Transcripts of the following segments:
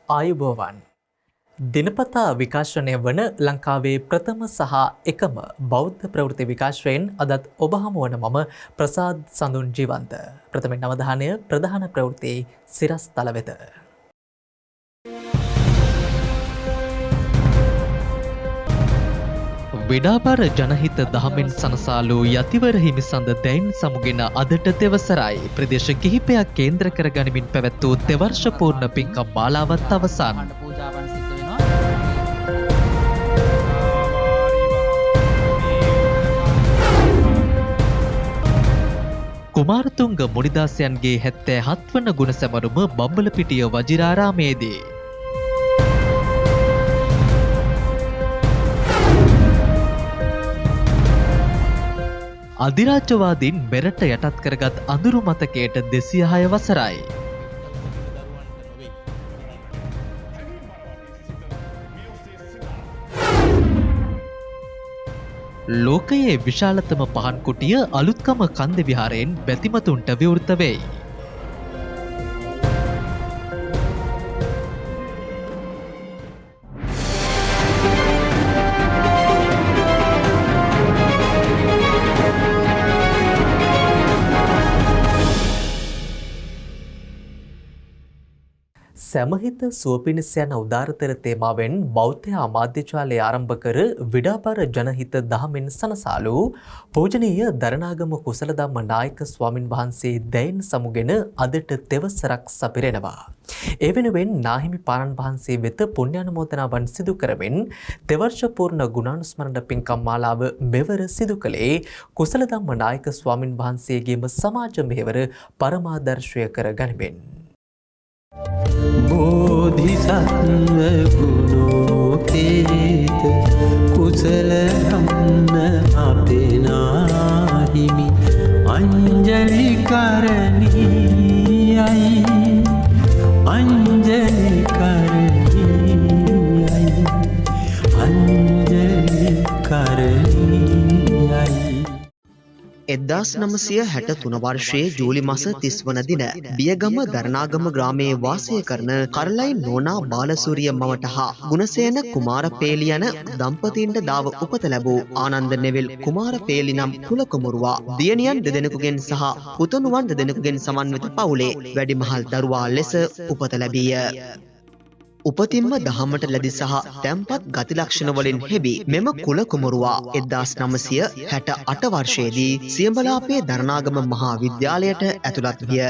ආයුබෝවන් දිනපතා විකාශනය වන ලංකාවේ ප්‍රථම සහ එකම බෞද්ධ ප්‍රවෘත්ති විකාශයෙන් අදත් ඔබ හමුවන මම ප්‍රසාද් සඳුන් ජීවන්ත. ප්‍රථමයෙන් අවධානය ප්‍රධාන ප්‍රවෘත්තියේ සිරස්තල වෙත. විඩාබර ජනහිත දහමෙන් සනසාලු යතිවර හිමිසඳ දැයින් සමුගෙන අදට දෙවසරයි. ප්‍රදේශ කිහිපයක් කේන්ද්‍ර කර ගනිමින් පැවැත් වූ දෙවර්ෂ පූර්ණ පින්කම් මාලාවත් අවසන්. කුමාරතුංග මුනිදාසයන්ගේ 77 වන ගුණ සැමරුම බම්බලපිටිය වජිරාරාමේදී. අධිරාජ්‍යවාදීන් මෙරට යටත් කරගත් අඳුරු මතකයට 206 වසරයි. ලෝකයේ විශාලතම පහන් කුටිය අලුත්කම කන්ද විහාරයෙන් බැතිමතුන්ට විවෘත වෙයි. සැමහිත සුවපිණිස යන උදාරතර තේමාවෙන් බෞද්ධ අමාත්‍යාලය ආරම්භ කර විඩාබර ජනහිත දහමෙන් සනසාලු පූජනීය දරණාගම කුසලධම්ම නායක ස්වාමින් වහන්සේ දැයින් සමුගෙන අදට තෙවසරක් සපිරෙනවා. ඒ වෙනුවෙන් නාහිමි පාණන් වහන්සේ වෙත පුණ්‍යානුමෝදනාවන් සිදු කරමින් දෙවර්ෂ පූර්ණ ගුණානුස්මරණ පින්කම් මාලාව මෙවර සිදු කළේ කුසලධම්ම නායක ස්වාමින් වහන්සේගේම සමාජ මෙහෙවර පරමාදර්ශය කර ගනිමින්. බෝධිසත්ව ගුණෝපේත කුසල ධම්ම අපේ නාහිමි අංජලි කරණීයයි අංජලි කරණීයයි අංජලි කරණීයයි. 1963 වර්ෂයේ ජූලි මාස 30 වන දින බියගම දරණාගම ග්‍රාමයේ වාසය කරන කරලයි නෝනා බාලසූරිය මවට හා ගුණසේන කුමාරපේලි යන දම්පතීන්ට දාව උපත ලැබූ ආනන්ද නෙවිල් කුමාරපේලි නම් කුලකුමරුවා දියණියන් දෙදෙනෙකුගෙන් සහ පුතණුවන් දෙදෙනෙකුගෙන් සමන්විත පවුලේ වැඩිමහල් දරුවා ලෙස උපත ලැබීය. උපතින්ම දහමට ලැබි සහ තැන්පත් ගති ලක්ෂණ වලින් හෙබි මෙම කුල කුමරුවා 1968 වර්ෂයේදී සියඹලාපේ දරණාගම මහා විද්‍යාලයට ඇතුළත් විය.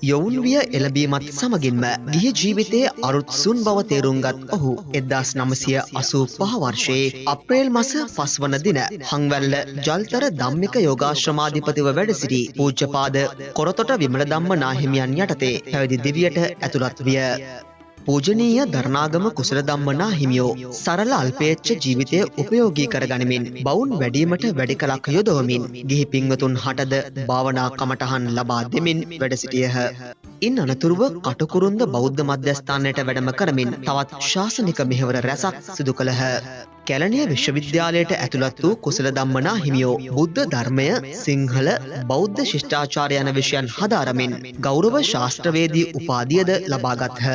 යොවුන් විය එළඹීමත් සමගින්ම ගිහි ජීවිතයේ අරුත් සුන් බව තේරුම්ගත් ඔහු 1985 වර්ෂයේ අප්‍රේල් මාස 5 වන දින හංවැල්ල ජල්තර ධම්මික යෝගාශ්‍රමාධිපතිව වැඩ සිටි පූජ්‍යපාද කොරතොට විමල ධම්ම නාහිමියන් යටතේ පැවිදි දිවියට ඇතුළත් විය. පූජනීය දරණාගම කුසල ධම්ම නාහිමියෝ සරල අල්පේච්ඡ ජීවිතය උපයෝගී කරගනිමින් බවුන් වැඩිවීමට වැඩි කලක් යොදවමින් ගිහි පින්වතුන් හටද භාවනා කමටහන් ලබා දෙමින් වැඩ සිටියහ. ඉන් අනතුරුව කටුකුරුන්ද බෞද්ධ මධ්‍යස්ථානයට වැඩම කරමින් තවත් ශාසනික මෙහෙවර රැසක් සිදු කළහ. කැලණිය විශ්වවිද්‍යාලයට ඇතුළත් වූ කුසල ධම්ම නාහිමියෝ බුද්ධ ධර්මය සිංහල බෞද්ධ ශිෂ්ටාචාරය යන විෂයන් හදාරමින් ගෞරව ශාස්ත්‍රවේදී උපාධියද ලබාගත්හ.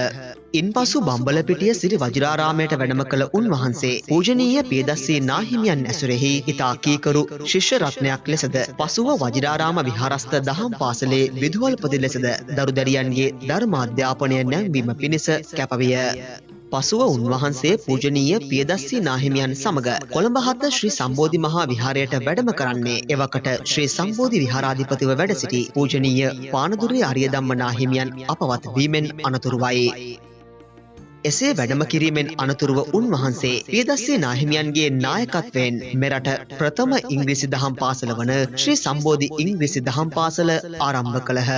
ඉන්පසු බම්බලපිටිය සිරි වජිරාරාමයට වැඩම කළ උන්වහන්සේ පූජනීය පියදස්සී නාහිමියන් ඇසුරෙහි ඉතා කීකරු ශිෂ්‍ය රත්නයක් ලෙසද පසුව වජිරාරාම විහාරස්ථ දහම් පාසලේ විදුහල්පති ලෙසද දරුදැරියන්ගේ ධර්මාධ්‍යාපනය නැංවීම පිණිස කැපවිය. පසුව උන්වහන්සේ පූජනීය පියදස්සී නාහිමියන් සමග කොළඹ හත ශ්‍රී සම්බෝධි මහා විහාරයට වැඩම කරන්නේ එවකට ශ්‍රී සම්බෝධි විහාරාධිපතිව වැඩ සිටි පූජනීය පානදුරේ අරියධම්ම නාහිමියන් අපවත් වීමෙන් අනතුරුවයි. එසේ වැඩම කිරීමෙන් අනතුරුව උන්වහන්සේ පියදස්සී නාහිමියන්ගේ නායකත්වයෙන් මෙරට ප්‍රථම ඉංග්‍රීසි දහම් පාසල වන ශ්‍රී සම්බෝධි ඉංග්‍රීසි දහම් පාසල ආරම්භ කළහ.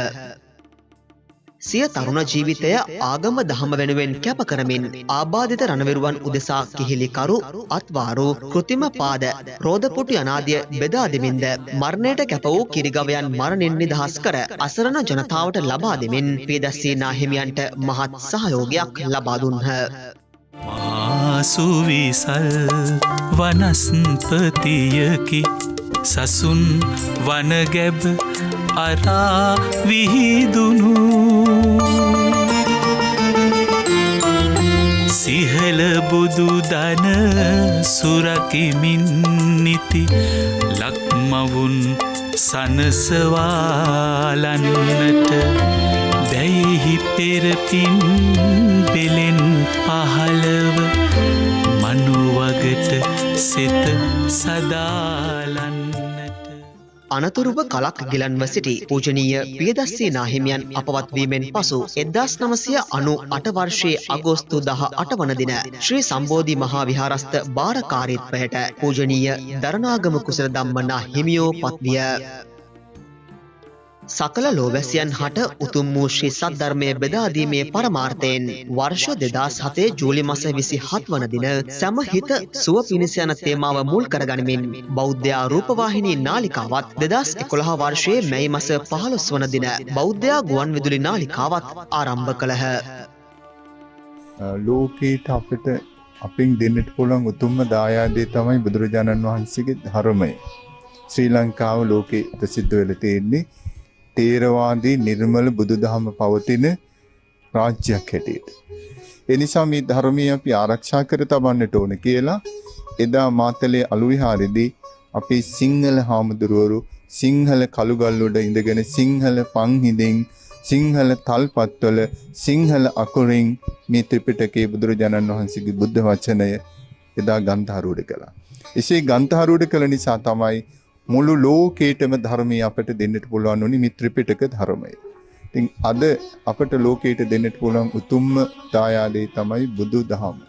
සිය තරුණ ජීවිතය ආගම දහම වෙනුවෙන් කැප කරමින් ආබාධිත රණවිරුවන් උදෙසා කිහිලිකරු අත්වාරු කෘතිම පාද රෝදපොටු යනාදිය බෙදා දෙමින්ද මරණයට කැප වූ කිරිගවයන් මරණින් නිදහස් කර අසරණ ජනතාවට ලබා දෙමින් පියදස්සී නාහිමියන්ට මහත් සහයෝගයක් ලබා දුන්හ. මාසුවිසල් වනස්පතියකි සසුන් වනගැබ අරා විහිදුණු ඉහළ බුදු දන සුරකිමින් නිති ලක්මවුන් සනසවාලන්නට දැයෙහි පෙරපින් පෙලෙන් පහළව මනුවගට සිත සදාලන්නට. අනතුරුව කලක් ගිලන්ව සිටි පූජනීය පියදස්සී නාහිමියන් අපවත් වීමෙන් පසු 1998 වර්ෂයේ අගෝස්තු 18 වන දින ශ්‍රී සම්බෝධි මහා විහාරස්ථ භාරකාරීත්වයට පූජනීය දරණාගම කුසල ධම්ම නාහිමියෝ පත්විය. සකල ලෝවැසියන් හට උතුම් වූ ශ්‍රී සද්ධර්මය බෙදා දීමේ පරමාර්ථයෙන් වර්ෂ 2007 ජූලි මාස 27 වන දින සමහිත සුව පිණිස යන තේමාව මුල් කරගනිමින් බෞද්ධ රූපවාහිනී නාලිකාවත් 2011 වර්ෂයේ මැයි මාස 15 වන දින බෞද්ධ ගුවන් විදුලි නාලිකාවත් ආරම්භ කළහ. ලෝකීට අපිට අපින් දෙන්නට පුළුවන් උතුම්ම දායාදේ තමයි බුදුරජාණන් වහන්සේගේ ධර්මය. ශ්‍රී ලංකාව ලෝකේ ප්‍රසිද්ධ වෙලා තියෙන්නේ තේරවාදී නිර්මල බුදුදහම පවතින රාජ්‍යයක් හැටියට. ඒ නිසා මේ ධර්මය අපි ආරක්ෂා කර තබන්නට ඕන කියලා එදා මාතලේ අලුවිහාරයේදී අපි සිංහල හාමුදුරුවරු සිංහල කළුගල් උඩ ඉඳගෙන සිංහල පන්හිඳින් සිංහල තල්පත්වල සිංහල අකුරින් මේ ත්‍රිපිටකයේ බුදුරජාණන් වහන්සේගේ බුද්ධ වචනය එදා ගන්ධාරූඪ කළා. එසේ ගන්ධාරූඪ කළ නිසා තමයි මුළු ලෝකේටම ධර්මය අපට දෙන්නට පුළුවන් උනි මේ ත්‍රිපිටක ධර්මය. ඉතින් අද අපට ලෝකයට දෙන්නට පුළුවන් උතුම්ම දායාදේ තමයි බුදු දහම.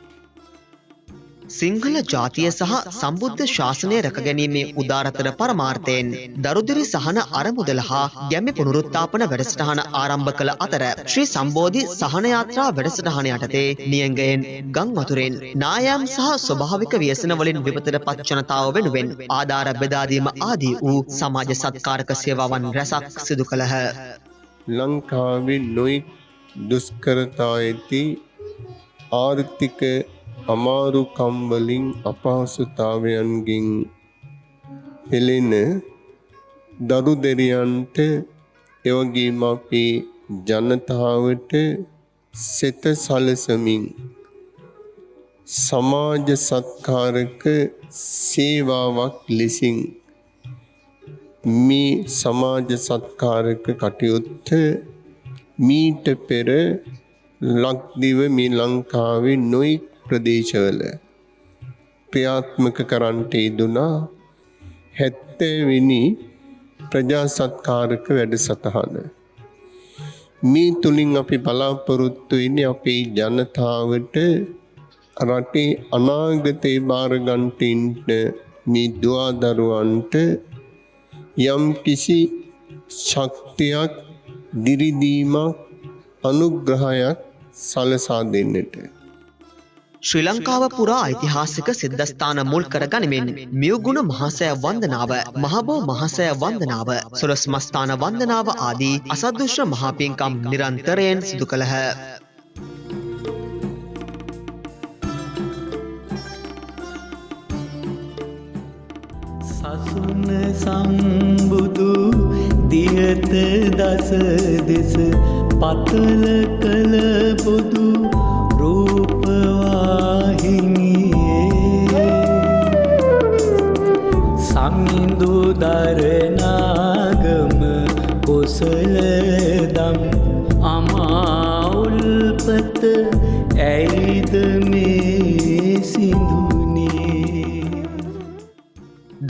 සිංහල ජාතිය සහ සම්බුද්ධ ශාසනය රැකගැනීමේ උදාරතර පරමාර්ථයෙන් දරුදිරි සහන අරමුදල හා ගැමි පුනරුත්ථාපන වැඩසටහන ආරම්භ කළ අතර ශ්‍රී සම්බෝධි සහන යාත්‍රා වැඩසටහන යටතේ නියඟයෙන් ගම් වතුරෙන් නායම් සහ ස්වභාවික ව්‍යසන වලින් විපතට පත් ජනතාව වෙනුවෙන් ආධාර බෙදා දීම ආදී වූ සමාජ සත්කාරක සේවාවන් රැසක් සිදු කළහ. ලංකාවේ නොයෙක් දුෂ්කරතා ඇති ආර්ථික අමාරුකම් වලින් අපහසුතාවයන්ගෙන් පෙළෙන දරු දෙරියන්ට එවැගේම අපේ ජනතාවට සෙත සලසමින් සමාජ සත්කාරක සේවාවක් ලෙසින් මේ සමාජ සත්කාරක කටයුත්ත මීට පෙර ලක්දිව මේ ලංකාවේ නොයෙක් ප්‍රදේශවල ක්‍රියාත්මක කරන්නට යෙදුනා 70 වෙනි ප්‍රජා සත්කාරක වැඩසටහන. මේ තුලින් අපි බලාපොරොත්තු වෙන්නේ අපේ ජනතාවට රටේ අනාගතේ බාර ගන්නට මේ දුවා දරුවන්ට යම් කිසි ශක්තියක් දිරිදීමක් අනුග්‍රහයක් සලසා දෙන්නට. ශ්‍රී ලංකාව පුරා ඓතිහාසික සිද්ධස්ථාන මුල් කර ගනිමින් මියුගුණ මහසෑ වන්දනාව, මහබෝ මහසෑ වන්දනාව, සොළොස් මස්ථාන වන්දනාව ආදී අසද්දෘශ්‍ය මහා පින්කම් නිරන්තරයෙන් සිදු කළහ. සසුන සම්බුදු දියත දස දෙස පතල කළ බුදු රූපවාහිනියේ සමිඳු දරණාගම කුසල දම් අමාඋල්පත ඇයිද මේ සිඳුනේ.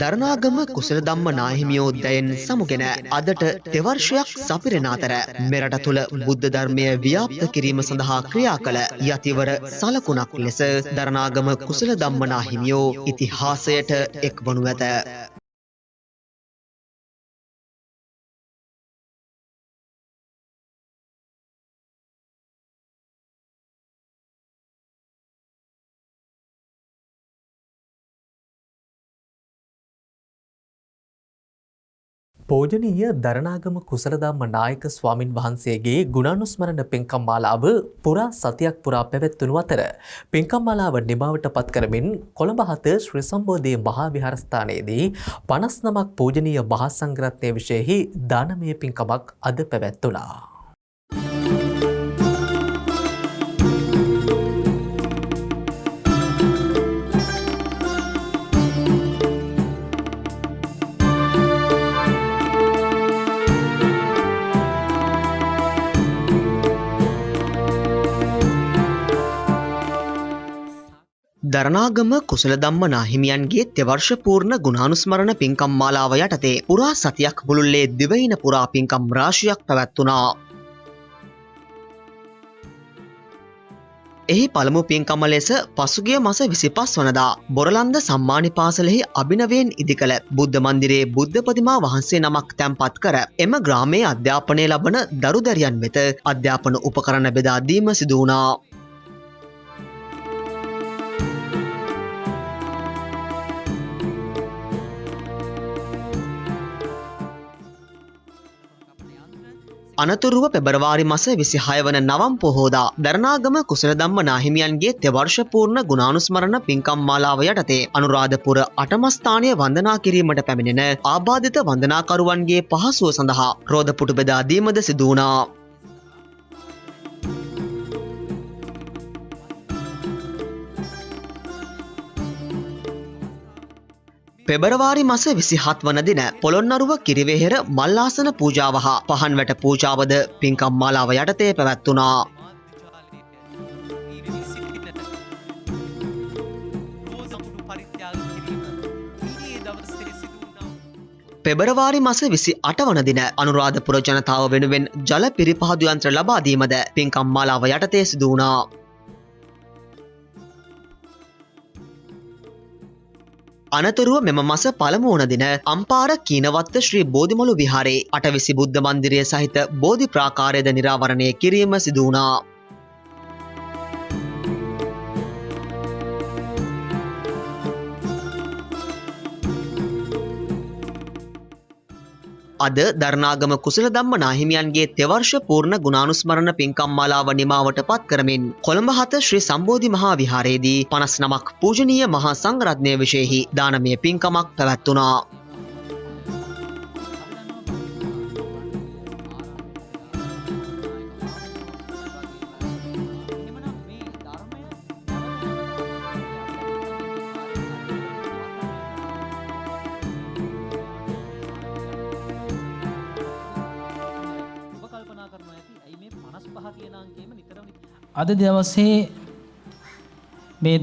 දරණාගම කුසල ධම්ම නාහිමියෝ දැයෙන් සමුගෙන අදට තෙවර්ෂයක් සපිරෙන අතර මෙරට තුළ බුද්ධ ධර්මය ව්‍යාප්ත කිරීම සඳහා ක්‍රියා කළ යතිවර සලකුණක් ලෙස දරණාගම කුසල ධම්ම නාහිමියෝ ඉතිහාසයට එක්වනු ඇත. පූජනීය දරණාගම කුසලධම්ම නායක ස්වාමින් වහන්සේගේ ගුණානුස්මරණ පින්කම් මාලාව පුරා සතියක් පුරා පැවැත්වුණු අතර පින්කම් මාලාව නිමාවට පත් කරමින් කොළඹ 7 ශ්‍රී සම්බෝධි මහා විහාරස්ථානයේදී 59ක් පූජනීය මහා සංඝරත්නය විශේෂෙහි දානමය පින්කමක් අද පැවැත්වුණා. දරණාගම කුසලධම්ම නාහිමියන්ගේ තෙවර්ෂ පූර්ණ ගුණානුස්මරණ පින්කම් මාලාව යටතේ පුරා සතියක් මුළුල්ලේ දිවයින පුරා පින්කම් රාශියක් පැවැත්වුණා. එහි පළමු පින්කම ලෙස පසුගිය මස 25 වනදා බොරලන්ද සම්මානි පාසලෙහි අභිනවයෙන් ඉදිකළ බුද්ධ මන්දිරයේ බුද්ධ ප්‍රතිමා වහන්සේ නමක් තැන්පත් කර එම ග්‍රාමයේ අධ්‍යාපනය ලබන දරුදරියන් වෙත අධ්‍යාපන උපකරණ බෙදා දීම සිදු වුණා. අනතුරුව පෙබරවාරි මස 26 වන නවම් පොහෝදා දරණාගම කුසලධම්ම නාහිමියන්ගේ තෙවර්ෂ පූර්ණ ගුණානුස්මරණ පින්කම් මාලාව යටතේ අනුරාධපුර අටමස්ථානය වන්දනා කිරීමට පැමිණෙන ආබාධිත වන්දනාකරුවන්ගේ පහසුව සඳහා රෝදපුටු බෙදා දීමද සිදු වුණා. පෙබරවාරි මස 27 වන දින පොළොන්නරුව කිරිවෙහෙර මල්ලාසන පූජාව හා පහන්වැට පූජාවද පින්කම් මාලාව යටතේ පැවැත්වුණා. පෙබරවාරි මස 28 වන දින අනුරාධපුර ජනතාව වෙනුවෙන් ජල පිරිපහදු යන්ත්‍ර ලබා දීමද පින්කම් මාලාව යටතේ සිදු වුණා. අනතුරුව මෙම මස පළමු වන දින අම්පාර කීනවත්ත ශ්‍රී බෝධිමළු විහාරයේ අටවිසි බුද්ධ මන්දිරය සහිත බෝධි ප්‍රාකාරයද නිරාවරණය කිරීම සිදු වුණා. අද දරණාගම කුසලධම්ම නාහිමියන්ගේ තෙවර්ෂ පූර්ණ ගුණානුස්මරණ පින්කම් මාලාව නිමාවට පත් කරමින් කොළඹ 7 ශ්‍රී සම්බෝධි මහා විහාරයේදී 59ක් පූජනීය මහා සංඝරත්නය විශේෂෙහි දානමය පින්කමක් පැවැත්වුණා. අද දවසේ මේ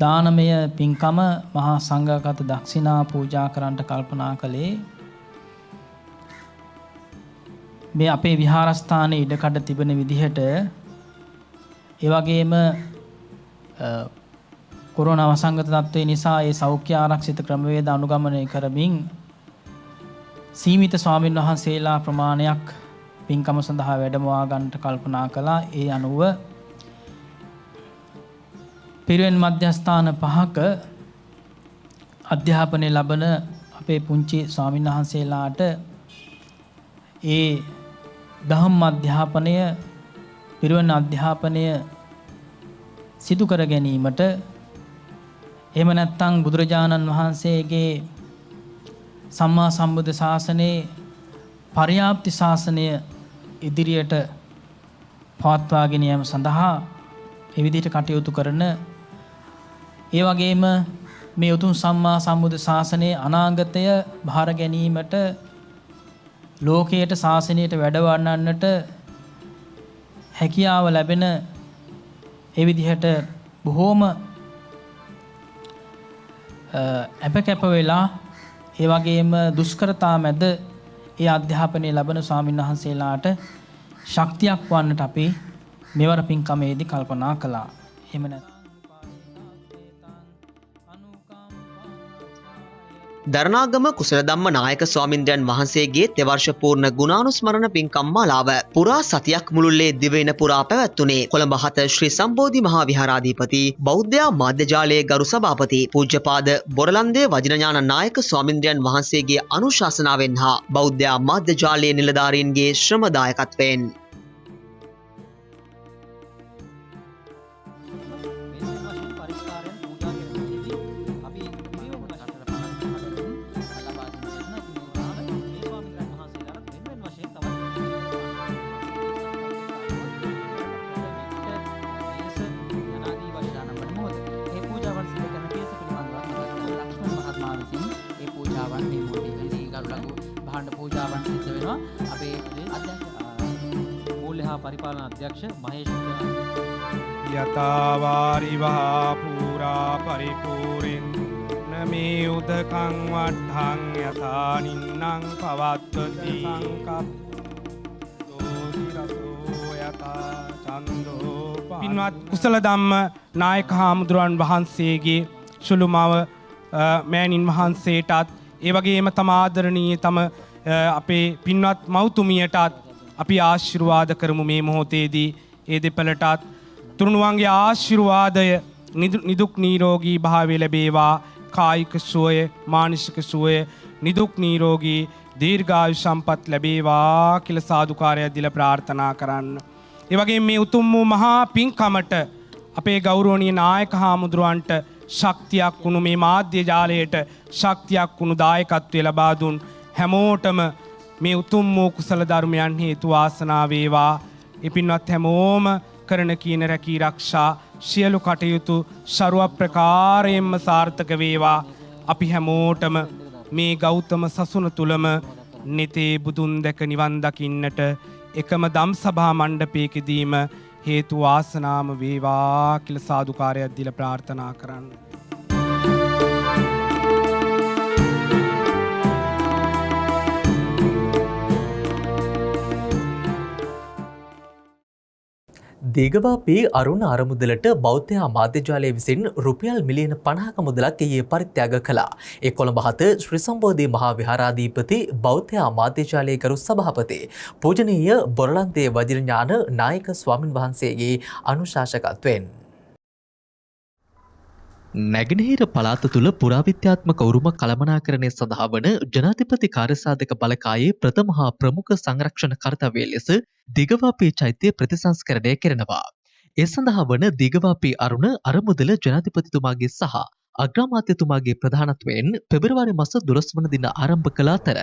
දානමය පින්කම මහා සංඝගත දක්ෂිනා පූජා කරන්නට කල්පනා කළේ මේ අපේ විහාරස්ථානයේ ඉඩකඩ තිබෙන විදිහට ඒ වගේම කොරෝනා වසංගත තත්ත්වය නිසා ඒ සෞඛ්‍ය ආරක්ෂිත ක්‍රමවේද අනුගමනය කරමින් සීමිත ස්වාමින් වහන්සේලා ප්‍රමාණයක් පින්කම සඳහා වැඩමවා ගන්නට කල්පනා කළා. ඒ අනුව පිරිවෙන් මධ්‍යස්ථාන 5ක අධ්‍යාපනය ලබන අපේ පුංචි ස්වාමීන් වහන්සේලාට ඒ දහම් අධ්‍යාපනය පිරිවෙන් අධ්‍යාපනය සිදු කර ගැනීමට එහෙම නැත්නම් බුදුරජාණන් වහන්සේගේ සම්මා සම්බුද්ධ ශාසනයේ පරියාප්ති ශාසනය ඉදිරියට පවත්වාගෙන යාම සඳහා ඒ විදිහට කටයුතු කරන ඒ වගේම මේ උතුම් සම්මා සම්බුද්ධ ශාසනයේ අනාගතය භාර ගැනීමට ලෝකයට ශාසනයට වැඩවන්නන්නට හැකියාව ලැබෙන ඒ විදිහට බොහෝම අපකැප වෙලා ඒ වගේම දුෂ්කරතා මැද ඒ අධ්‍යාපනය ලබන ස්වාමීන් වහන්සේලාට ශක්තියක් වන්නට අපි මෙවර පින්කමේදී කල්පනා කළා. එහෙම නැත්නම් දරණාගම කුසලධම්ම නායක ස්වාමින්ද්‍රයන් වහන්සේගේ තෙවර්ෂ පූර්ණ ගුණානුස්මරණ පින්කම් මාලාව පුරා සතියක් මුළුල්ලේ දිවයින පුරා පැවැත්වුණේ කොළඹ 7 ශ්‍රී සම්බෝධි මහා විහාරාධිපති බෞද්ධ මාධ්‍ය ජාලයේ ගරු සභාපති පූජ්‍යපාද බොරලන්දේ වජිරඥාන නායක ස්වාමින්ද්‍රයන් වහන්සේගේ අනුශාසනාවෙන් හා බෞද්ධ මාධ්‍ය ජාලයේ නිලධාරීන්ගේ ශ්‍රම දායකත්වයෙන් පූජාවන් සිද්ධ වෙනවා. අපේ මූල්‍ය හා පරිපාලන අධ්‍යක්ෂ මහේෂ් යතාවාරිවහා පූරා පරිපූරෙන් මේ උදකං වට්හං යථානින්නං පවත්වති සංකප්පෝ යතා චන්දෝ පින්වත් කුසල ධම්ම නායක හාමුදුරුවන් වහන්සේගේ සුළුමව මෑණින් වහන්සේටත් ඒ වගේම තම ආදරණීය තම අපේ පින්වත් මව්තුමියටත් අපි ආශිර්වාද කරමු මේ මොහොතේදී ඒ දෙපළටත් තුරුණුවන්ගේ ආශිර්වාදය නිදුක් නිරෝගී භාවය ලැබේවා කායික සුවය මානසික සුවය නිදුක් නිරෝගී දීර්ඝායු සම්පත් ලැබේවා කියලා සාදුකාරයක් දීලා ප්‍රාර්ථනා කරන්න. ඒ වගේම මේ උතුම් වූ මහා පින්කමට අපේ ගෞරවනීය නායක හාමුදුරුවන්ට ශක්තියක් වුණු මේ මාධ්‍ය ජාලයට ශක්තියක් වුණු දායකත්වය ලබා දුන් හැමෝටම මේ උතුම් වූ කුසල ධර්මයන් හේතු වාසනා වේවා. ඒ පින්වත් හැමෝම කරන කීන රැකී ආරක්ෂා සියලු කටයුතු ਸਰව ප්‍රකාරයෙන්ම සාර්ථක වේවා. අපි හැමෝටම මේ ගෞතම සසුන තුලම නිතේ බුදුන් දැක නිවන් දකින්නට එකම ධම් සභා මණ්ඩපයකදීම හේතු වාසනාම වේවා කියලා සාදුකාරයක් දීලා ප්‍රාර්ථනා කරන්න. දීගවාපී අරුණ අරමුදලට බෞද්ධ අමාත්‍යාලය විසින් රුපියල් මිලියන 50ක මුදලක් ඊයේ පරිත්‍යාග කළා. ඒ කොළඹ හත ශ්‍රී සම්බෝධි මහා විහාරාධිපති බෞද්ධ අමාත්‍යාලයේ ගරු සභාපති පූජනීය බොරලන්තේ වජිරඥාන නායක ස්වාමින් වහන්සේගේ අනුශාසකත්වයෙන් නැගෙනහිර පළාත තුළ පුරාවිද්‍යාත්මක උරුම කළමනාකරණය සඳහා වන ජනාධිපති කාර්යසාධක බලකායේ ප්‍රථම හා ප්‍රමුඛ සංරක්ෂණ කර්තව්‍ය ලෙස දිගවාපී චෛත්‍ය ප්‍රතිසංස්කරණය කෙරෙනවා. ඒ සඳහා වන දිගවාපී අරුණ අරමුදල ජනාධිපතිතුමාගේ සහ අග්‍රාමාත්‍යතුමාගේ ප්‍රධානත්වයෙන් පෙබරවාරි මාස 12 වන දින ආරම්භ කළ අතර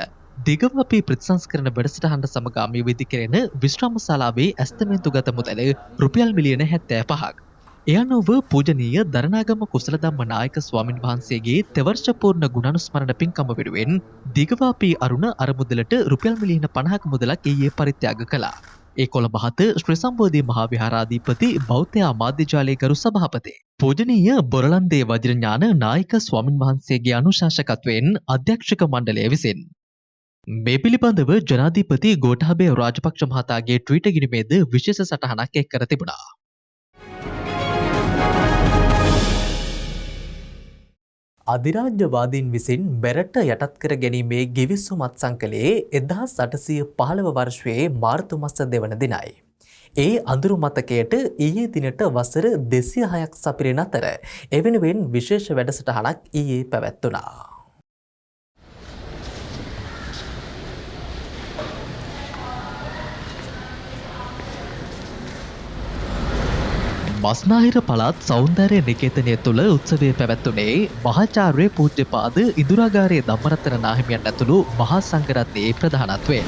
දිගවාපී ප්‍රතිසංස්කරණ වැඩසටහනට සමගාමීව වෙදි කෙරෙන විශ්‍රාමශාලාවේ ඇස්තමේන්තුගත මුදල රුපියල් මිලියන 75ක්. එය අනුව පූජනීය දරණාගම කුසල ධම්ම නායක ස්වාමින් වහන්සේගේ තෙවර්ෂ පූර්ණ ගුණානුස්මරණ පින්කම වෙනුවෙන් දිගවාපී අරුණ අරමුදලට රුපියල් මිලියන 50ක මුදලක් ඊයේ පරිත්‍යාග කළා. ඒ කොළඹ හත ශ්‍රී සම්බෝධි මහා විහාරාධිපති බෞද්ධ අමාත්‍යාලයේ ගරු සභාපති පූජනීය බොරලන්දේ වජිරඥාන නායක ස්වාමින් වහන්සේගේ අනුශාසකත්වයෙන් අධ්‍යක්ෂක මණ්ඩලය විසින් මේ පිළිබඳව ජනාධිපති ගෝඨාභය රාජපක්ෂ මහතාගේ ට්විටර් ගිණුමේද විශේෂ සටහනක් එක් කර තිබුණා. අධිරාජ්‍යවාදීන් විසින් මෙරට යටත් කර ගැනීමේ ගිවිසුමත් සංකලයේ 1815 වර්ෂයේ මාර්තු මාස 2 වන දිනයි. ඒ අඳුරු මතකයට ඊයේ දිනට වසර 206ක් සපිරෙන අතර එවෙනුවෙන් විශේෂ වැඩසටහනක් ඊයේ පැවැත්වුණා. මස්නාහිර පළාත් සෞන්දර්ය නිකේතනය තුළ උත්සවය පැවැත්වුණේ මහාචාර්ය පූජ්‍යපාද ඉඳුරාගාරයේ ධම්මරතන නාහිමියන් ඇතුළු මහා සංඝරත්නයේ ප්‍රධානත්වයෙන්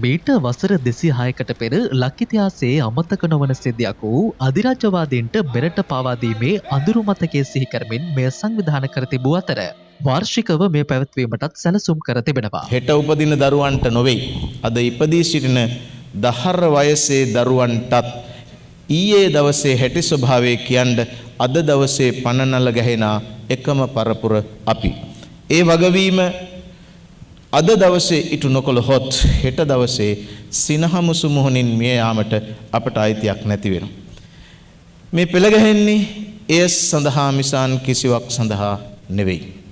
මීට වසර 206කට පෙර ලක්ඉතිහාසයේ අමතක නොවන සිද්ධියක් වූ අධිරාජ්‍යවාදීන්ට මෙරට පාවා දීමේ අඳුරු මතකයේ සිහි කරමින් මෙය සංවිධානය කර තිබූ අතර වාර්ෂිකව මේ පැවැත්වීමටත් සැලසුම් කර තිබෙනවා. හෙට උපදින දරුවන්ට නොවේ. අද ඉපදී සිටින දහර වයසේ දරුවන්ටත් ඊයේ දවසේ හැටි ස්වභාවය කියන්න අද දවසේ පනනල ගැහෙන එකම පරපුර අපි. ඒ වගවීම අද දවසේ ඉටු නොකළහොත් හෙට දවසේ සිනහමුසු මුහුණින් මිය යාමට අපට අයිතියක් නැති වෙනවා. මේ පෙළ ගැහෙන්නේ එය සඳහා මිසන් කිසිවක් සඳහා නෙවෙයි.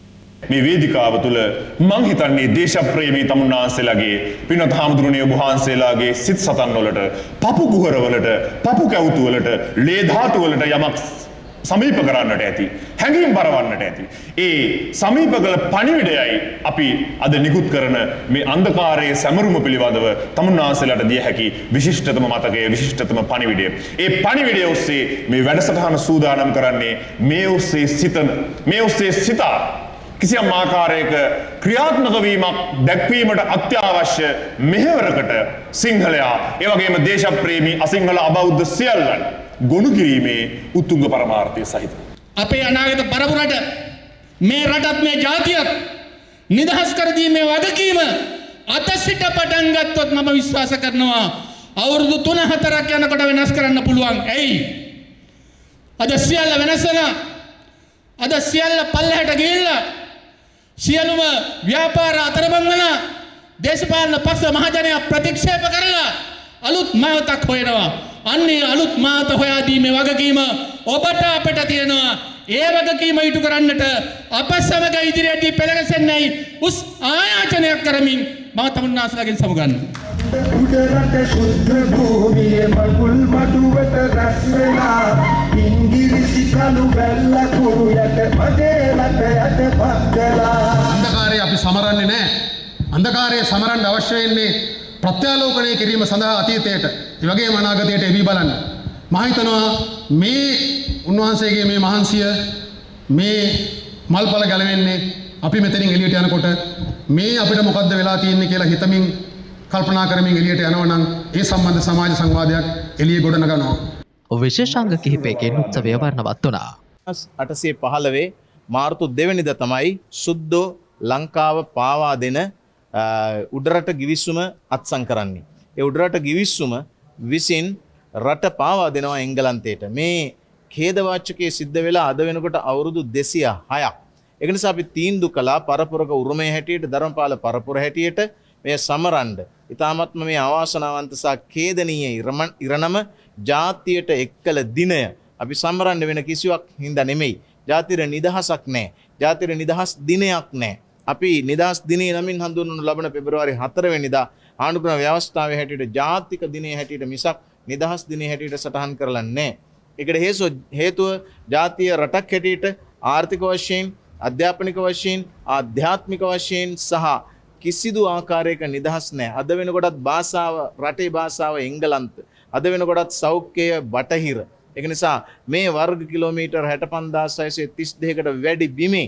මේ වේදිකාව තුළ මං හිතන්නේ දේශප්‍රේමී තමුන්නාන්සේලාගේ පින්වත් හාමුදුරනේ ඔබ වහන්සේලාගේ සිත් සතන් වලට පපු කුහර වලට පපු කැවුතු වලට ලේ ධාතු වලට යමක් සමීප කරන්නට ඇති හැඟීම් බරවන්නට ඇති ඒ සමීප කළ පණිවිඩයයි අපි අද නිකුත් කරන මේ අන්ධකාරයේ සැමරුම පිළිබඳව තමුන්නාන්සේලාට දිය හැකි විශිෂ්ටතම මතකය විශිෂ්ටතම පණිවිඩය ඒ පණිවිඩය ඔස්සේ මේ වැඩසටහන සූදානම් කරන්නේ මේ ඔස්සේ සිතන මේ ඔස්සේ සිතා කිසියම් ආකාරයක ක්‍රියාත්මක වීමක් දැක්වීමට අත්‍යවශ්‍ය මෙහෙවරකට සිංහලයා ඒ වගේම දේශප්‍රේමී අසිංහල අබෞද්ධ සියල්ලන් ගොනු කිරීමේ උතුංග පරමාර්ථය සහිත අපේ අනාගත පරපුරට මේ රටත් මේ ජාතියත් නිදහස් කර දීමේ වගකීම අත සිට පටන් ගත්තොත් මම විශ්වාස කරනවා අවුරුදු 3-4ක් යනකොට වෙනස් කරන්න පුළුවන්. ඇයි? අද සියල්ල වෙනස් වෙනවා. අද සියල්ල පල්ලෙහාට ගිහිල්ලා සියලුම ව්‍යාපාර අතරමං වෙලා දේශපාලන පක්ෂ මහජනයා ප්‍රතික්ෂේප කරලා අලුත් මාවතක් හොයනවා. අන්නේ අලුත් මාවත හොයා දීමේ වගකීම ඔබට අපට තියෙනවා. ඒ වගකීම ඉටු කරන්නට අප සමග ඉදිරියේදී පෙළගැසෙන්නයි උස් ආයාචනයක් කරමින් මම තමුන්නාසලාගෙන් සමුගන්නවා. උඩරට ශුද්ධ භූමියේ මගුල් මඩුවට රැස් වෙලා ඉංග්‍රීසි කළු බැල්ල කුරු යට මගේ රට යට පත්කලා. අන්ධකාරය අපි සමරන්නේ නැහැ. අන්ධකාරය සමරන්න අවශ්‍ය වෙන්නේ ප්‍රත්‍යාලෝකණය කිරීම සඳහා අතීතයට ඒ වගේම අනාගතයට එවි බලන්න. මම හිතනවා මේ උන්වහන්සේගේ මේ මහන්සිය මේ මල්පල ගැලවෙන්නේ අපි මෙතනින් එළියට යනකොට මේ අපිට මොකද්ද වෙලා තියෙන්නේ කියලා හිතමින් කල්පනා කරමින් එළියට යනවා නම් ඒ සම්බන්ධ සමාජ සංවාදයක් එළියේ ගොඩනගනවා. විශේෂාංග කිහිපයකින් උත්සවය වර්ණවත් වුණා. 815 මාර්තු 2 වෙනිදා තමයි සුද්දෝ ලංකාව පාවා දෙන උඩරට ගිවිසුම අත්සන් කරන්නේ. ඒ උඩරට ගිවිසුම විසින් රට පාවා දෙනවා එංගලන්තයට. මේ ඛේදවාචකයේ සිද්ධ වෙලා අද වෙනකොට අවුරුදු 206ක්. ඒක නිසා අපි තීන්දුව කළා පරපුරක උරුමය හැටියට ධර්මපාල පරපුර හැටියට මේ සමරන්න. ඊ타මත්ම මේ අවාසනාවන්ත සහ ඛේදනීය ඉරණම ජාතියට එක්කල දිනය අපි සමරන්න වෙන කිසිවක් හින්දා නෙමෙයි. ජාතිර නිදහසක් නැහැ. ජාතිර නිදහස් දිනයක් නැහැ. අපි නිදහස් දිනයේ නමින් හඳුන්වනු ලබන පෙබරවාරි 4 වෙනිදා ආණ්ඩුක්‍රම ව්‍යවස්ථාවේ හැටියට ජාතික දිනයේ හැටියට මිසක් නිදහස් දිනයේ හැටියට සටහන් කරලා නැහැ. ඒකට හේතුව ජාතිය රටක් හැටියට ආර්ථික වශයෙන්, අධ්‍යාපනික වශයෙන්, ආධ්‍යාත්මික වශයෙන් සහ කිසිදු ආකාරයක නිදහස් නැහැ. අද වෙනකොටත් භාෂාව රටේ භාෂාව එංගලන්ත. අද වෙනකොටත් සෞඛ්‍යය බටහිර. ඒක නිසා මේ වර්ග කිලෝමීටර් 65632කට වැඩි බිමේ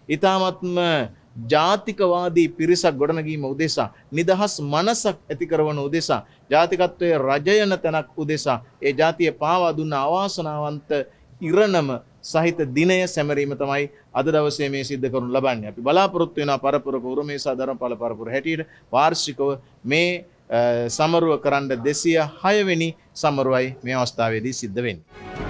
ඊ타මත්ම ජාතිකවාදී පිරිසක් ගොඩනගීම උදෙසා නිදහස් මනසක් ඇති කරවන උදෙසා ජාතිකත්වයේ රජයන තැනක් උදෙසා ඒ ජාතිය පාවා දුන්න අවාසනාවන්ත ඉරණම සහිත දිනය සැමරීම තමයි අද දවසේ මේ සිද්ධ කරනු ලබන්නේ. අපි බලාපොරොත්තු වෙනවා පරපුරක උරුමේ සහ ධර්මපාල පරපුර හැටියට වාර්ෂිකව මේ සමරුව කරන්න 206 වෙනි සමරුවයි මේ අවස්ථාවේදී සිද්ධ වෙන්නේ.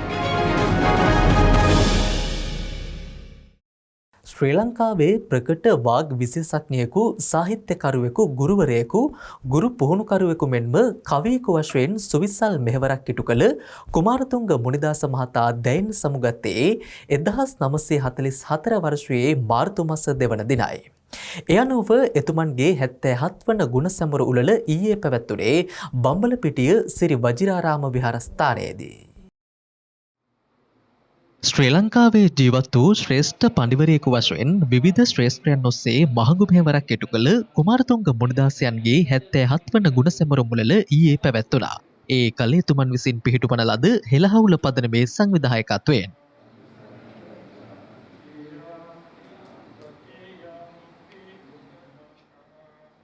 ශ්‍රී ලංකාවේ ප්‍රකට වාග් විශේෂඥයෙකු සාහිත්‍යකරුවෙකු ගුරුවරයෙකු ගුරු පුහුණුකරුවෙකු මෙන්ම කවියෙකු වශයෙන් සුවිසල් මෙහෙවරක් ඉටු කළ කුමාරතුංග මුනිදාස මහතා දැයින් සමුගත්තේ 1944 වර්ෂයේ මාර්තු මාස 2 වන දිනයි. එය අනුව එතුමන්ගේ 77 වන ගුණ සැමරු උළෙල ඊයේ පැවැත්වුණේ බම්බලපිටිය සිරි වජිරාරාම විහාරස්ථානයේදී. ශ්‍රී ලංකාවේ ජීවත් වූ ශ්‍රේෂ්ඨ පඬිවරයෙකු වශයෙන් විවිධ ශ්‍රේෂ්ඨයන් ඔස්සේ මහඟු මෙහෙවරක් ඉටු කළ කුමාරතුංග මුනිදාසයන්ගේ 77 වන ගුණ සැමරු මුළල ඊයේ පැවැත්වුණා. ඒ කල එතුමන් විසින් පිහිටුවන ලද හෙළහවුල පදනමේ සංවිධායකත්වයෙන්.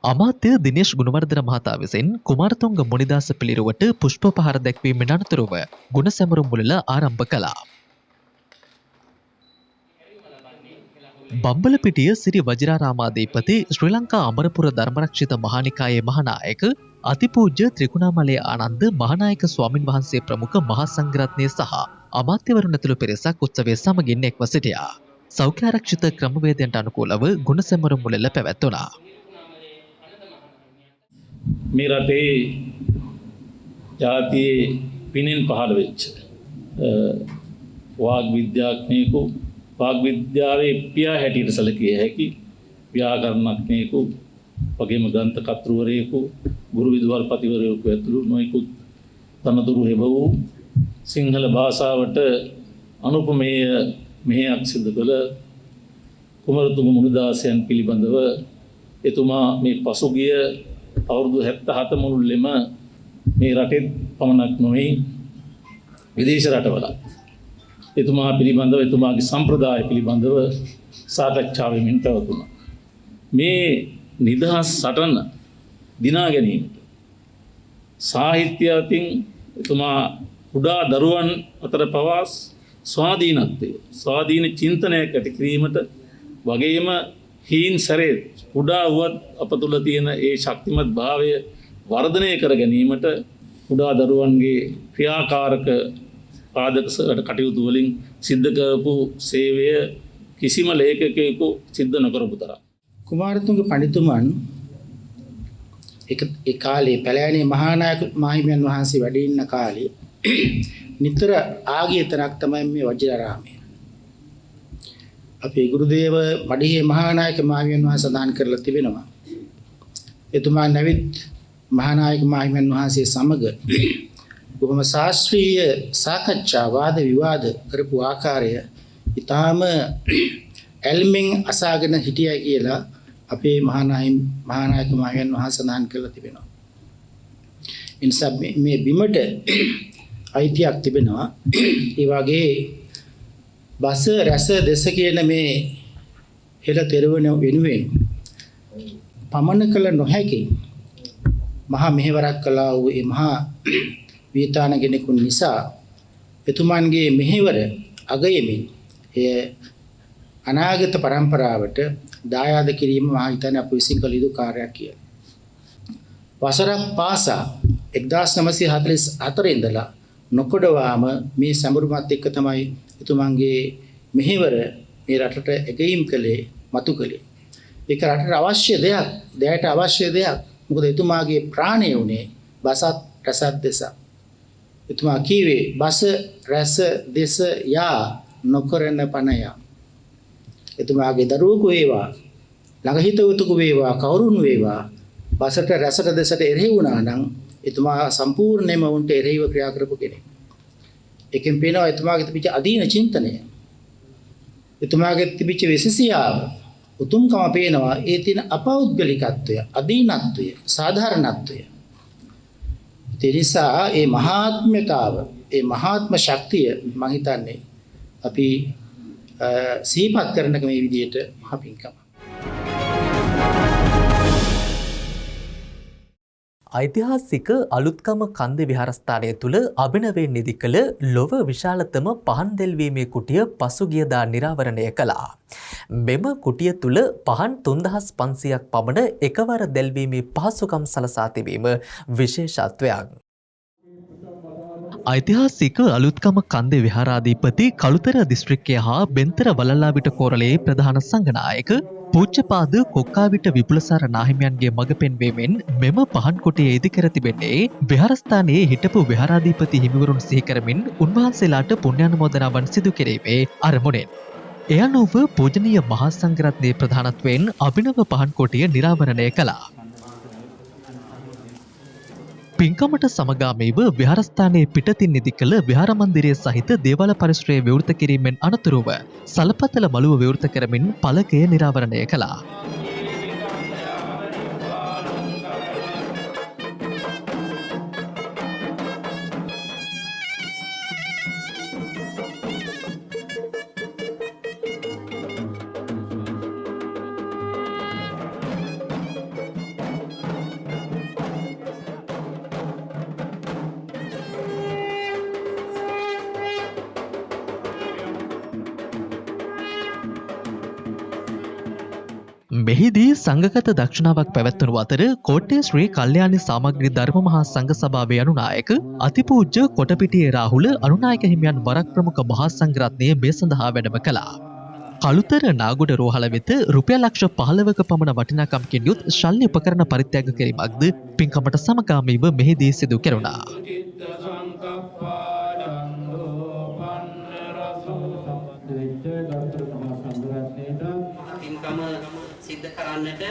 අමාත්‍ය දිනේෂ් ගුණවර්ධන මහතා විසින් කුමාරතුංග මුනිදාස පිළිරුවට පුෂ්ප පහර දැක්වීමෙන් අනතුරුව ගුණ සැමරු මුළල ආරම්භ කළා. බම්බලපිටිය සිරි වජිරාරාමාධිපති ශ්‍රී ලංකා අමරපුර ධර්මරක්ෂිත මහානිකායේ මහානායක අතිපූජ්‍ය ත්‍රිකුණාමලයේ ආනන්ද මහානායක ස්වාමින් වහන්සේ ප්‍රමුඛ මහා සංඝරත්නය සහ අමාත්‍යවරුන් ඇතුළු පිරිසක් උත්සවයේ සමගින් එක්ව සිටියා. සෞඛ්‍ය ආරක්ෂිත ක්‍රමවේදයන්ට අනුකූලව ගුණ සැමරු මුළල පැවැත්වුණා. මේ රටේ ජාතියේ පිනෙන් පහළ වෙච්ච වාග් විද්‍යාඥයෙකු වාග් විද්‍යාවේ පියා හැටියට සැලකිය හැකි ව්‍යාකරණඥයෙකු වගේම ග්‍රන්ථ කර්තෘවරයෙකු ගුරු විදුහල්පතිවරයෙකු ඇතුළු නොයෙකුත් තනතුරු ලැබ වූ සිංහල භාෂාවට අනුපමේය මෙහෙයක් සිදු කළ කුමාරතුංග මුනිදාසයන් පිළිබඳව එතුමා මේ පසුගිය අවුරුදු 77 මුළුල්ලෙම මේ රටේ පමණක් නොවේ විදේශ රටවල එතුමා පිළිබඳව එතුමාගේ සම්ප්‍රදාය පිළිබඳව සාකච්ඡාවෙමින් පැවතුණා. මේ නිදහස් සටන දිනා ගැනීමට සාහිත්‍ය අතින් එතුමා කුඩා දරුවන් අතර පවා ස්වාධීනත්වය ස්වාධීන චින්තනයක් ඇති කිරීමට වගේම හීන් සැරේ කුඩා වුවත් අප තුළ තියෙන ඒ ශක්තිමත් භාවය වර්ධනය කර ගැනීමට කුඩා දරුවන්ගේ ක්‍රියාකාරක පාදක කටයුතු වලින් සිද්ධ කරපු සේවය කිසිම ලේඛකයෙකු සිද්ධ නොකරපු තරම්. කුමාරතුංග පඬිතුමන් ඒ කාලේ පැලෑණිය මහානායක මාහිමියන් වහන්සේ වැඩ ඉන්න කාලේ නිතර ආගිය තැනක් තමයි මේ වජිරාරාමය. අපේ ගුරුදේව මඩිහේ මහානායක මාහිමියන් වහන්සේ සඳහන් කරලා තිබෙනවා. එතුමා නැවිත් මහානායක මාහිමියන් වහන්සේ සමග බොහොම ශාස්ත්‍රීය සාකච්ඡා වාද විවාද කරපු ආකාරය ඊටාම එල්මින් අසාගෙන හිටියයි කියලා අපේ මහානායක මාහිමියන් වහන්සේ සඳහන් කරලා තිබෙනවා. ඉන්සා මේ බිමට අයිතියක් තිබෙනවා. ඒ වගේ බස රස දෙස කියන මේ හෙළ තෙරවන වෙනුවෙන් පමන කළ නොහැකි මහා මෙහෙවරක් කළා වූ ඒ මහා වීතාන කෙනෙකුන් නිසා එතුමන්ගේ මෙහෙවර අගයමින් එය අනාගත පරම්පරාවට දායාද කිරීම මා හිතන්නේ අප විසින් කළ යුතු කාර්යයක් කියලා. වසරක් පාසා 1944 ඉඳලා නොකොඩවාම මේ සම්බුරුමත් එක්ක තමයි එතුමන්ගේ මෙහෙවර මේ රටට එගීම් කළේ මතු කළේ. ඒක රටට අවශ්‍ය දෙයක්, දැයට අවශ්‍ය දෙයක්. මොකද එතුමාගේ ප්‍රාණය උනේ බසත් රසත් දෙස. එතුමා කීවේ බස රස දෙස යා නොකරන පණය. එතුමාගේ දරුවෙකු වේවා, ළඟ හිතවතුකු වේවා, කවුරුන් වේවා බසට රසට දෙසට එරෙහි වුණා නම් එතුමා සම්පූර්ණයෙන්ම උන්ට එරෙහිව ක්‍රියා කරපු කෙනෙක්. එකෙන් පේනවා එතුමාගේ තිබිච්ච අදීන චින්තනය. එතුමාගේ තිබිච්ච විශේෂියාව උතුම්කම පේනවා. ඒ තියෙන අපෞද්ගලිකත්වය, අදීනත්වය, සාධාරණත්වය. ඒ නිසා ඒ මහාත්ම්‍යතාව, ඒ මහාත්ම ශක්තිය මම හිතන්නේ අපි සිහිපත් කරන මේ විදිහට මහ පිංකම. ඓතිහාසික අලුත්කම කන්දේ විහාරස්ථානය තුළ අභිනවයෙන් නිදි කළ ලොව විශාලතම පහන් දැල්වීමේ කුටිය පසුගියදා නිරාවරණය කළා. මෙම කුටිය තුළ පහන් 3500ක් පමණ එකවර දැල්වීමේ පහසුකම් සලසා තිබීම විශේෂත්වයක්. ඓතිහාසික අලුත්කම කන්දේ විහාරාධිපති කළුතර දිස්ත්‍රික්කය හා බෙන්තර වලල්ලාවිට කෝරළේ ප්‍රධාන සංඝනායක පූජ්‍යපාද කොක්කාවිට විපුලසාර නාහිමියන්ගේ මඟ පෙන්වීමෙන් මෙම පහන් කුටිය ඉදිකර තිබෙන්නේ විහාරස්ථානයේ හිටපු විහාරාධිපති හිමිවරුන් සිහි කරමින් උන්වහන්සේලාට පුණ්‍යානුමෝදනාවන් සිදු කිරීමේ අරමුණෙන්. එය අනුව පූජනීය මහා සංඝරත්නයේ ප්‍රධානත්වයෙන් අභිනව පහන් කුටිය නිරාවරණය කළා. පින්කමට සමගාමීව විහාරස්ථානයේ පිටතින් නිදි කළ විහාර මන්දිරය සහිත දේවාල පරිශ්‍රය විවෘත කිරීමෙන් අනතුරුව සලපතල මළුව විවෘත කරමින් පළකය නිරාවරණය කළා. මෙහිදී සංඝගත දක්ෂිනාවක් පැවැත්වුණු අතර කෝට්ටේ ශ්‍රී කල්යාණි සාමග්‍රී ධර්ම මහා සංඝ සභාවේ අනුනායක අතිපූජ්‍ය කොටපිටියේ රාහුල අනුනායක හිමියන් වරක් ප්‍රමුඛ මහා සංඝරත්නය මේ සඳහා වැඩම කළා. කළුතර නාගොඩ රෝහල වෙත රුපියල් ලක්ෂ 15ක පමණ වටිනාකමකින් යුත් ශල්‍ය උපකරණ පරිත්‍යාග කිරීමක්ද පින්කමට සමගාමීව මෙහිදී සිදු කෙරුණා. සිද්ධ කරන්නට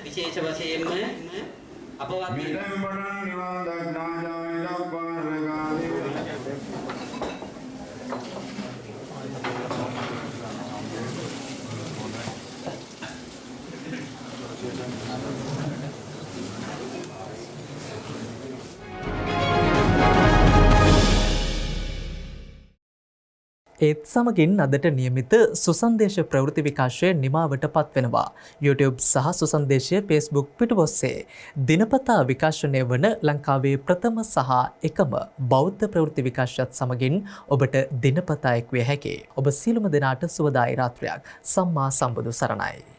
විශේෂ වශයෙන්ම අපවත් ඒත් සමගින් අදට නියමිත සුසන්දේශ ප්‍රවෘත්ති විකාශය නිමාවට පත්වෙනවා. YouTube සහ සුසන්දේශය Facebook පිටුපස්සේ දිනපතා විකාශනය වන ලංකාවේ ප්‍රථම සහ එකම බෞද්ධ ප්‍රවෘත්ති විකාශයත් සමගින් ඔබට දිනපතා එක්විය හැකි. ඔබ සියලුම දෙනාට සුවදායි රාත්‍රියක්. සම්මා සම්බුදු සරණයි.